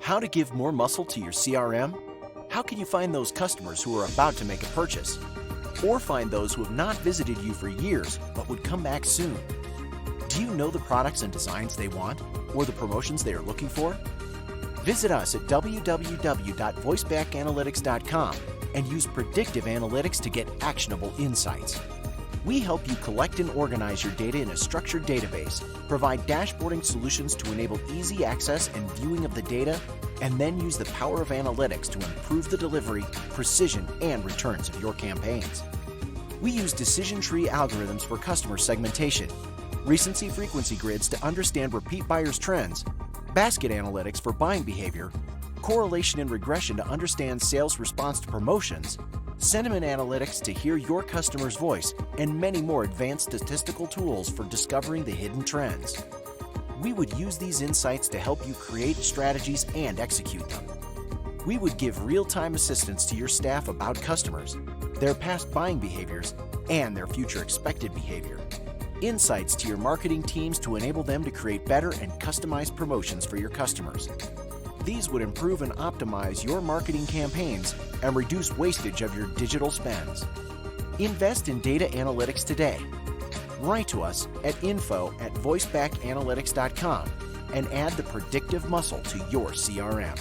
How to give more muscle to your CRM? How can you find those customers who are about to make a purchase? Or find those who have not visited you for years but would come back soon? Do you know the products and designs they want or the promotions they are looking for? Visit us at www.voicebackanalytics.com and use predictive analytics to get actionable insights. We help you collect and organize your data in a structured database, provide dashboarding solutions to enable easy access and viewing of the data, and then use the power of analytics to improve the delivery, precision, and returns of your campaigns. We use decision tree algorithms for customer segmentation, recency frequency grids to understand repeat buyers' trends, basket analytics for buying behavior, correlation and regression to understand sales response to promotions, sentiment analytics to hear your customer's voice, and many more advanced statistical tools for discovering the hidden trends. We would use these insights to help you create strategies and execute them. We would give real-time assistance to your staff about customers, their past buying behaviors, and their future expected behavior. Insights to your marketing teams to enable them to create better and customized promotions for your customers. These would improve and optimize your marketing campaigns and reduce wastage of your digital spends. Invest in data analytics today. Write to us at info@voicebackanalytics.com and add the predictive muscle to your CRM.